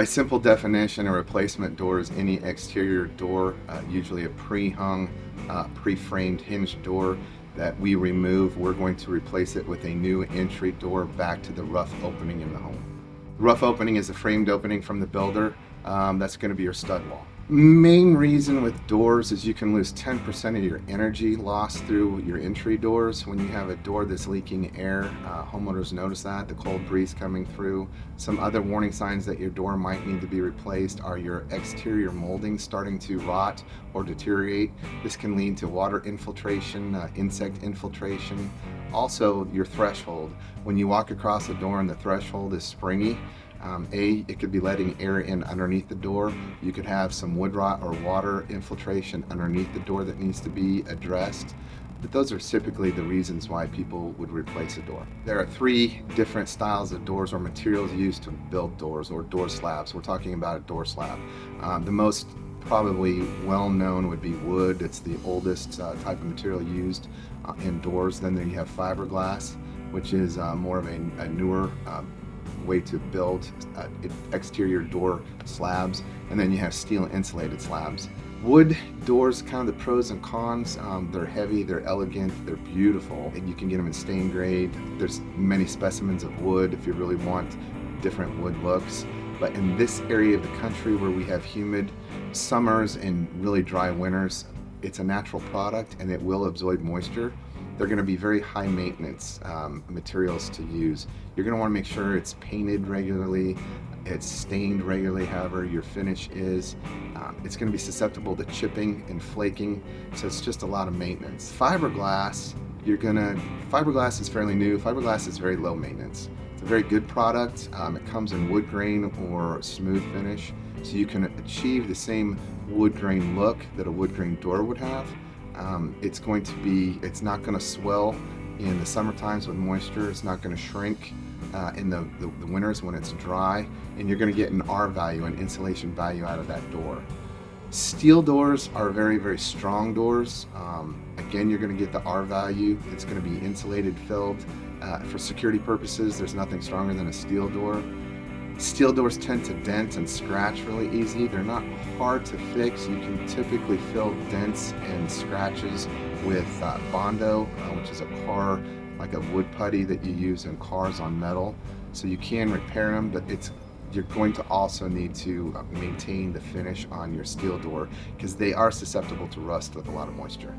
By simple definition, a replacement door is any exterior door, usually a pre-hung, pre-framed hinged door that we remove. We're going to replace it with a new entry door back to the rough opening in the home. The rough opening is a framed opening from the builder. That's going to be your stud wall. Main reason with doors is you can lose 10% of your energy lost through your entry doors. When you have a door that's leaking air, homeowners notice that, the cold breeze coming through. Some other warning signs that your door might need to be replaced are your exterior molding starting to rot or deteriorate. This can lead to water infiltration, insect infiltration. Also, your threshold. When you walk across a door and the threshold is springy, it could be letting air in underneath the door. You could have some wood rot or water infiltration underneath the door that needs to be addressed. But those are typically the reasons why people would replace a door. There are 3 different styles of doors or materials used to build doors or door slabs. We're talking about a door slab. The most probably well-known would be wood. It's the oldest type of material used in doors. Then you have fiberglass, which is more of a newer way to build exterior door slabs, and then you have steel insulated slabs. Wood doors, kind of the pros and cons. They're heavy, they're elegant, they're beautiful, and you can get them in stain grade. There's many specimens of wood if you really want different wood looks. But in this area of the country where we have humid summers and really dry winters, it's a natural product and it will absorb moisture. They're going to be very high maintenance materials to use. You're going to want to make sure it's painted regularly, it's stained regularly, however your finish is. It's going to be susceptible to chipping and flaking, so it's just a lot of maintenance. Fiberglass, fiberglass is fairly new. Fiberglass is very low maintenance. It's a very good product. It comes in wood grain or smooth finish, so you can achieve the same wood grain look that a wood grain door would have. It's not going to swell in the summer times with moisture. It's not going to shrink in the winters when it's dry, and you're going to get an R value, an insulation value out of that door. Steel doors are very, very strong doors. Again, you're going to get the R value. It's going to be insulated, filled. For security purposes, there's nothing stronger than a steel door. Steel doors tend to dent and scratch really easy. They're not hard to fix. You can typically fill dents and scratches with Bondo, which is like a wood putty that you use in cars on metal. So you can repair them, but you're going to also need to maintain the finish on your steel door because they are susceptible to rust with a lot of moisture.